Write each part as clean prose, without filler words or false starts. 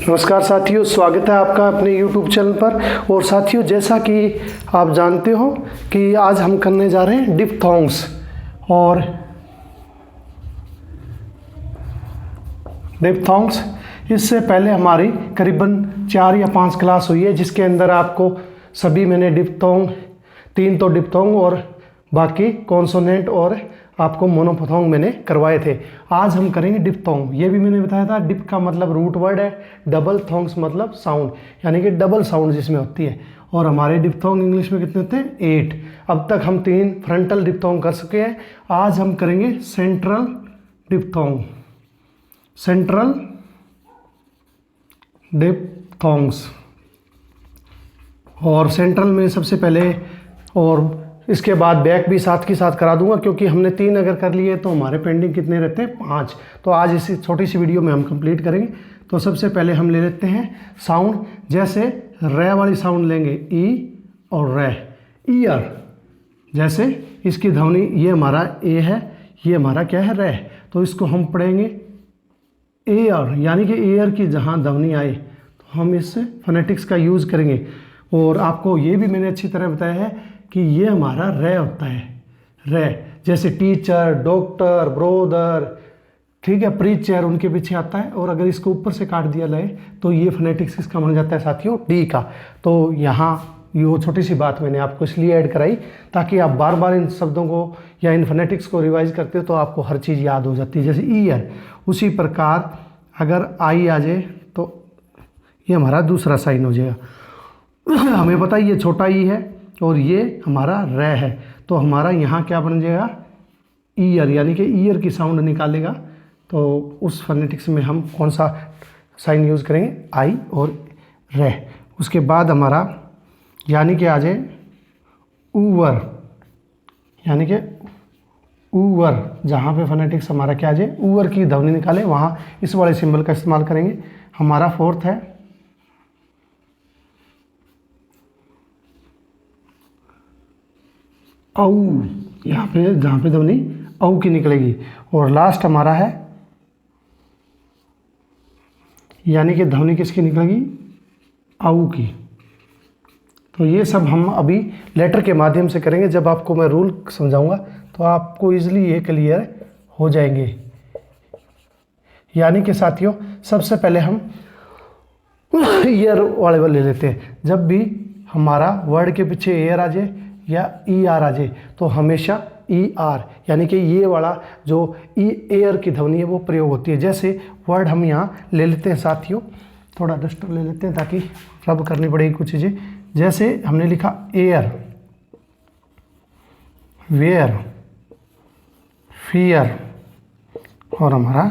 नमस्कार साथियों, स्वागत है आपका अपने YouTube चैनल पर। और साथियों, जैसा कि आप जानते हो कि आज हम करने जा रहे हैं डिप्थोंग्स। और डिप्थोंग्स इससे पहले हमारी करीबन 4 या 5 क्लास हुई है, जिसके अंदर आपको सभी मैंने डिप्थोंग, 3 तो डिप्थोंग और बाकी कॉन्सोनेंट और आपको मोनोफोथोंग मैंने करवाए थे। आज हम करेंगे डिप्थोंग। ये भी मैंने बताया था, डिप का मतलब रूट वर्ड है, डबल थोंग्स मतलब साउंड, यानी कि डबल साउंड जिसमें होती है। और हमारे डिप्थोंग इंग्लिश में कितने होते हैं? 8। अब तक हम 3 फ्रंटल डिप्थोंग कर चुके हैं। आज हम करेंगे सेंट्रल डिप्थोंग, सेंट्रल डिप्थोंग्स। और सेंट्रल में सबसे पहले, और इसके बाद बैक भी साथ के साथ करा दूंगा, क्योंकि हमने 3 अगर कर लिए तो हमारे पेंडिंग कितने रहते हैं? 5। तो आज इसी छोटी सी वीडियो में हम कंप्लीट करेंगे। तो सबसे पहले हम ले लेते हैं साउंड। जैसे रे वाली साउंड लेंगे, ई और रे। ईयर, जैसे इसकी ध्वनि, ये हमारा ए है, ये हमारा क्या है? रे। तो इसको हम पढ़ेंगे एयर, यानी कि एयर की जहाँ ध्वनि आए तो हम इस फोनेटिक्स का यूज़ करेंगे। और आपको ये भी मैंने अच्छी तरह बताया है कि ये हमारा रे होता है। रे, जैसे टीचर, डॉक्टर, ब्रोदर, ठीक है, प्रीचर, उनके पीछे आता है। और अगर इसको ऊपर से काट दिया जाए तो ये फोनेटिक्स किसका बन जाता है साथियों? डी का। तो यहाँ ये छोटी सी बात मैंने आपको इसलिए ऐड कराई ताकि आप बार बार इन शब्दों को या इन फोनेटिक्स को रिवाइज करते हो तो आपको हर चीज़ याद हो जाती है। जैसे ईयर, उसी प्रकार अगर आई आ जाए तो ये हमारा दूसरा साइन हो जाएगा। हमें पता है ये छोटा ई है और ये हमारा रे है, तो हमारा यहाँ क्या बन जाएगा? ईयर, यानी कि ईयर की साउंड निकालेगा। तो उस फोनेटिक्स में हम कौन सा साइन यूज़ करेंगे? आई और रे। उसके बाद हमारा यानी कि आ जाए ऊवर, यानी कि ऊवर, जहाँ पे फोनेटिक्स हमारा क्या आ जाए? ऊवर की ध्वनि निकाले, वहाँ इस वाले सिंबल का इस्तेमाल करेंगे। हमारा 4th है औ, यहाँ पे जहाँ पे ध्वनि औ की निकलेगी। और लास्ट हमारा है, यानी कि ध्वनि किसकी निकलेगी? औ की। तो ये सब हम अभी लेटर के माध्यम से करेंगे। जब आपको मैं रूल समझाऊंगा तो आपको इजीली ये क्लियर हो जाएंगे। यानी कि साथियों, सबसे पहले हम ईयर वाले ले लेते हैं। जब भी हमारा वर्ड के पीछे एयर आ जाए या ई आर आ जाए तो हमेशा ई आर, यानी कि ये वाला जो ई एयर की ध्वनि है वो प्रयोग होती है। जैसे वर्ड हम यहाँ ले लेते हैं साथियों, थोड़ा डस्टर ले लेते हैं ताकि रब करनी पड़ेगी कुछ चीज़ें। जैसे हमने लिखा एयर, वेयर, फियर और हमारा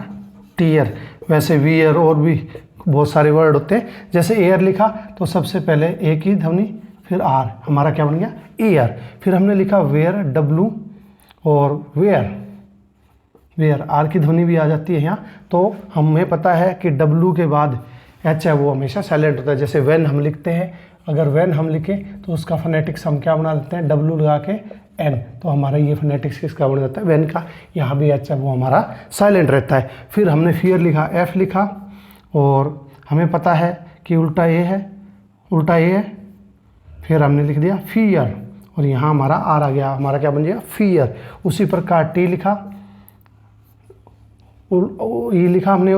टीयर। वैसे वियर और भी बहुत सारे वर्ड होते हैं। जैसे एयर लिखा तो सबसे पहले ए की ध्वनि, फिर आर, हमारा क्या बन गया? एयर। फिर हमने लिखा वेयर, डब्लू और वेयर, वेयर, आर की ध्वनि भी आ जाती है यहाँ। तो हमें पता है कि डब्लू के बाद एच है वो हमेशा साइलेंट होता है। जैसे व्हेन हम लिखते हैं, अगर व्हेन हम लिखें तो उसका फोनेटिक्स हम क्या बना लेते हैं? डब्लू लगा के एन। तो हमारा ये फोनेटिक्स किसका बन जाता है? व्हेन का। यहाँ भी एच है वो हमारा साइलेंट रहता है। फिर हमने फियर लिखा, एफ लिखा, और हमें पता है कि उल्टा ए है, उल्टा ए है। फिर हमने लिख दिया फियर और यहाँ हमारा आर आ गया, हमारा क्या बन गया? फियर। उसी प्रकार टी लिखा, ई लिखा हमने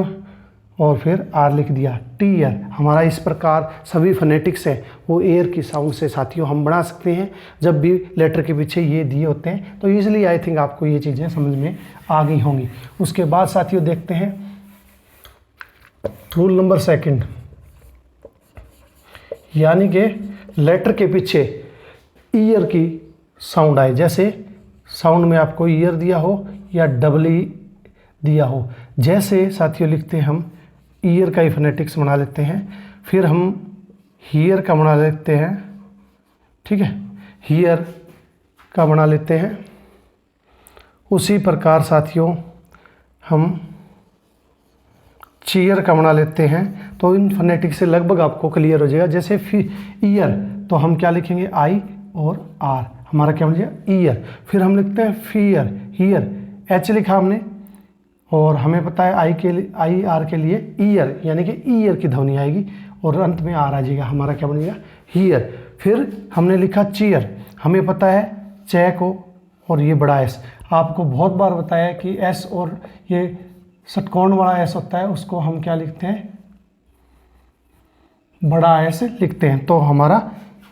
और फिर आर लिख दिया, टीयर। हमारा इस प्रकार सभी फोनेटिक्स है वो एयर की साउंड से साथियों हम बना सकते हैं। जब भी लेटर के पीछे ये दिए होते हैं तो ईजिली आई थिंक आपको ये चीज़ें समझ में आ गई होंगी। उसके बाद साथियों देखते हैं रूल नंबर 2, यानी कि लेटर के पीछे ईयर की साउंड आए। जैसे साउंड में आपको ईयर दिया हो या डबल ई दिया हो। जैसे साथियों लिखते हैं हम ईयर का ही फोनेटिक्स बना लेते हैं, फिर हम हियर का बना लेते हैं, ठीक है, हियर का बना लेते हैं। उसी प्रकार साथियों हम चीयर का बना लेते हैं। तो इन फोनेटिक्स से लगभग आपको क्लियर हो जाएगा। जैसे ईयर तो हम क्या लिखेंगे? आई और आर, हमारा क्या बन जाएगा? ईयर। फिर हम लिखते हैं फियर, हियर, एच लिखा हमने और हमें पता है आई के लिए, आई आर के लिए ईयर, यानी कि ईयर की ध्वनि आएगी और अंत में आर आ जाएगा, हमारा क्या बनेगा हीयर। फिर हमने लिखा चीयर, हमें पता है चे को और ये बड़ा एस, आपको बहुत बार बताया कि एस और ये षटकोण वाला एस होता है उसको हम क्या लिखते हैं, बड़ा एस लिखते हैं। तो हमारा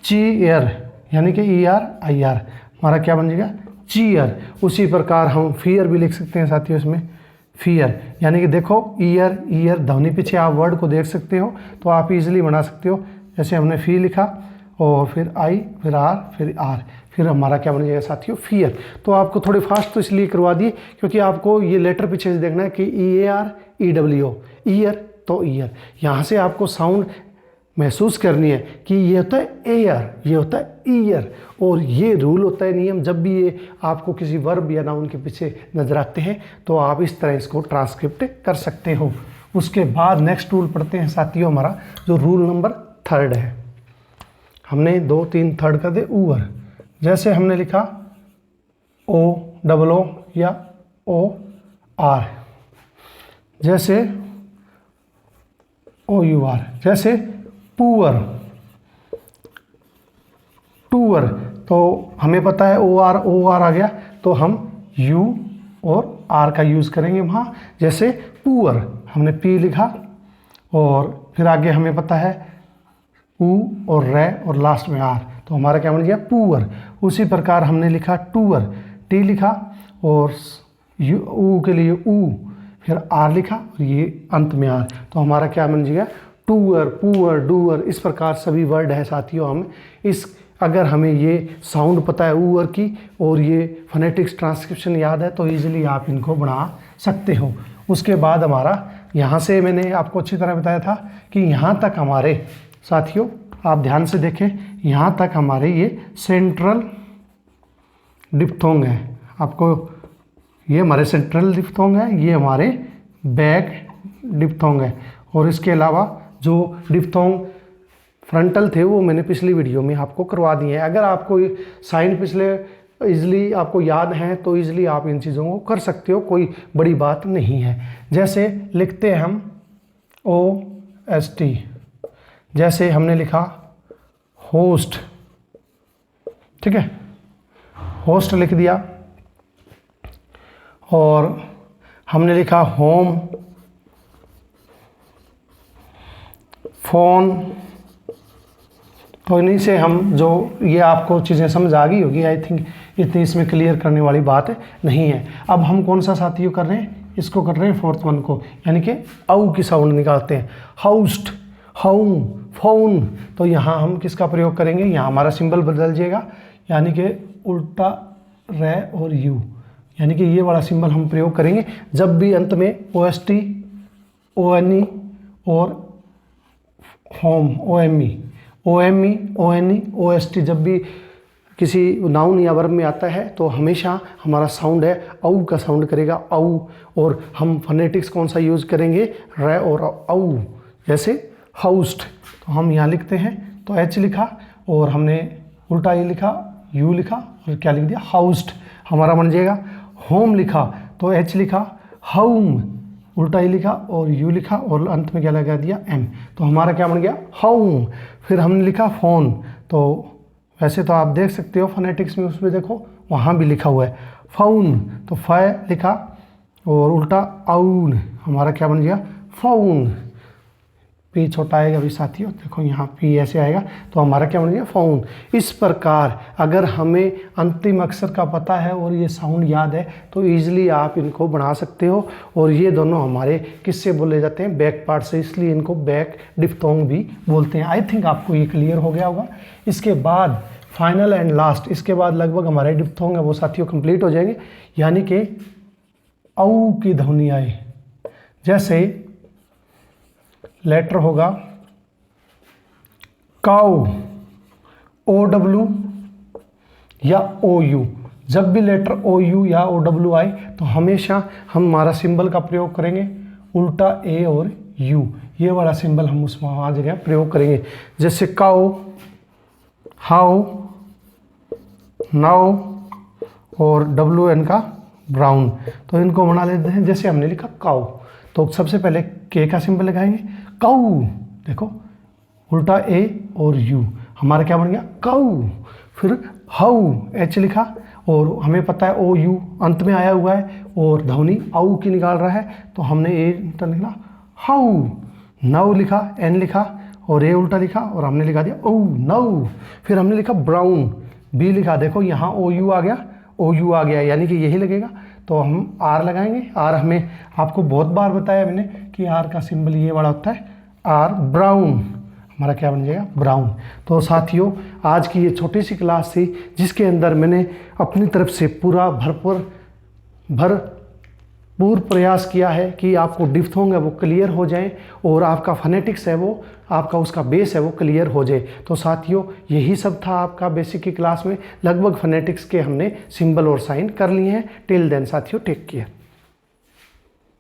चीयर यानी कि ई आर आई आर हमारा क्या बन जाएगा चीयर। उसी प्रकार हम फियर भी लिख सकते हैं साथियों, इसमें फियर यानी कि देखो ईयर ईयर ध्वनि पीछे आप वर्ड को देख सकते हो तो आप इजीली बना सकते हो। जैसे हमने फी लिखा और फिर आई फिर आर फिर हमारा क्या बन जाएगा साथियों फियर। तो आपको थोड़े फास्ट तो इसलिए करवा दिए क्योंकि आपको ये लेटर पीछे से देखना है कि E A R E W O, year तो ईयर, यहाँ से आपको साउंड महसूस करनी है कि ये होता है एयर, ये होता है ईयर। और ये रूल होता है, नियम, जब भी ये आपको किसी वर्ब या नाउन के पीछे नजर आते हैं तो आप इस तरह इसको ट्रांसक्रिप्ट कर सकते हो। उसके बाद नेक्स्ट रूल पढ़ते हैं साथियों, हमारा जो रूल नंबर 3 है। हमने 2 3 थर्ड कर दे ऊवर। जैसे हमने लिखा ओ डबल ओ या ओ आर, जैसे ओ यू आर, जैसे पुअर टूअर, तो हमें पता है ओ आर आ गया तो हम यू और आर का यूज़ करेंगे वहाँ। जैसे पुअर हमने पी लिखा और फिर आगे हमें पता है ऊ और रे और लास्ट में आर, तो हमारा क्या बन गया पुअर। उसी प्रकार हमने लिखा टूअर, टी लिखा और यू ऊ के लिए ऊ फिर आर लिखा और ये अंत में आर, तो हमारा क्या बन जाएगा टूअर पुअर डूअर। इस प्रकार सभी वर्ड है साथियों। हम इस अगर हमें ये साउंड पता है ऊअर की और ये फोनेटिक्स ट्रांसक्रिप्शन याद है तो इजीली आप इनको बना सकते हो। उसके बाद हमारा यहाँ से मैंने आपको अच्छी तरह बताया था कि यहाँ तक हमारे साथियों, आप ध्यान से देखें, यहाँ तक हमारे ये सेंट्रल डिप्थोंग है। आपको ये हमारे सेंट्रल डिप्थोंग है, ये हमारे बैक डिप्थोंग है। और इसके अलावा जो डिप्थोंग फ्रंटल थे वो मैंने पिछली वीडियो में आपको करवा दिए हैं। अगर आपको साइन पिछले इजली आपको याद हैं तो इजली आप इन चीज़ों को कर सकते हो, कोई बड़ी बात नहीं है। जैसे लिखते हैं हम ओ एस टी, जैसे हमने लिखा होस्ट, ठीक है, होस्ट लिख दिया। और हमने लिखा होम, फोन, तो इन्हीं से हम जो ये आपको चीज़ें समझ आ गई होगी। आई थिंक इतनी इसमें क्लियर करने वाली बात नहीं है। अब हम कौन सा साथियों कर रहे हैं, इसको कर रहे हैं 4th वन को, यानी कि औ की साउंड निकालते हैं। हाउस्ट, होम, फोन, तो यहाँ हम किसका प्रयोग करेंगे, यहाँ हमारा सिंबल बदल जाएगा, यानी कि उल्टा रे और यू, यानी कि ये वाला सिंबल हम प्रयोग करेंगे जब भी अंत में O S T, O N E और home, O M E, O M E, O N E, O S T जब भी किसी नाउन या वर्ब में आता है तो हमेशा हमारा साउंड है औ का साउंड करेगा, औ। और हम फोनेटिक्स कौन सा यूज़ करेंगे, रे और औ। जैसे हाउस्ट, तो हम यहाँ लिखते हैं तो एच लिखा और हमने उल्टा ये लिखा, यू लिखा और क्या लिख दिया हाउस्ट, हमारा बन जाएगा। होम लिखा तो एच लिखा, होम उल्टा ही लिखा और यू लिखा और अंत में क्या लगा दिया एम, तो हमारा क्या बन गया होम। फिर हमने लिखा फ़ोन, तो वैसे तो आप देख सकते हो फोनेटिक्स में, उसमें देखो वहाँ भी लिखा हुआ है फ़ोन, तो फ़ लिखा और उल्टा आउन, हमारा क्या बन गया फ़ोन। पी छोटा आएगा अभी साथियों, देखो यहाँ पी ऐसे आएगा तो हमारा क्या बन गया फ़ोन। इस प्रकार अगर हमें अंतिम अक्षर का पता है और ये साउंड याद है तो ईजिली आप इनको बना सकते हो। और ये दोनों हमारे किससे बोले जाते हैं, बैक पार्ट से, इसलिए इनको बैक डिप्थोंग भी बोलते हैं। आई थिंक आपको ये क्लियर हो गया होगा। इसके बाद फाइनल एंड लास्ट, इसके बाद लगभग हमारे डिप्थोंग है वो साथियों कंप्लीट हो जाएंगे, यानी कि औ की ध्वनि आए। जैसे लेटर होगा काउ, ओ डब्ल्यू या ओ यू, जब भी लेटर ओ यू या ओ डब्ल्यू आए तो हमेशा हम हमारा सिंबल का प्रयोग करेंगे उल्टा ए और यू, ये वाला सिंबल हम उस वहाँ जगह प्रयोग करेंगे। जैसे काउ, हाउ, नाउ और डब्ल्यू एन का ब्राउन। तो इनको बना लेते हैं। जैसे हमने लिखा काऊ, तो सबसे पहले के का सिंबल लगाएंगे, काऊ। देखो उल्टा ए और यू, हमारा क्या बन गया काऊ। फिर हाउ, एच लिखा, और हमें पता है ओ यू अंत में आया हुआ है और ध्वनि आऊ की निकाल रहा है, तो हमने ए उल्टा लिखा हाउ। नव लिखा, एन लिखा और ए उल्टा लिखा और हमने लिखा दिया ओ नव। फिर हमने लिखा ब्राउन, बी लिखा, देखो यहाँ ओ यू आ गया, ओ यू आ गया, यानी कि यही लगेगा। तो हम आर लगाएंगे। आर हमें आपको बहुत बार बताया मैंने कि आर का सिंबल ये वाला होता है, आर ब्राउन, हमारा क्या बन जाएगा ब्राउन। तो साथियों, आज की ये छोटी सी क्लास थी जिसके अंदर मैंने अपनी तरफ से पूरा भरपूर प्रयास किया है कि आपको डिफ्थोंग है वो क्लियर हो जाए और आपका फनेटिक्स है वो, आपका उसका बेस है वो क्लियर हो जाए। तो साथियों, यही सब था आपका बेसिक की क्लास में। लगभग फनेटिक्स के हमने सिंबल और साइन कर लिए हैं। टिल देन साथियों, टेक केयर।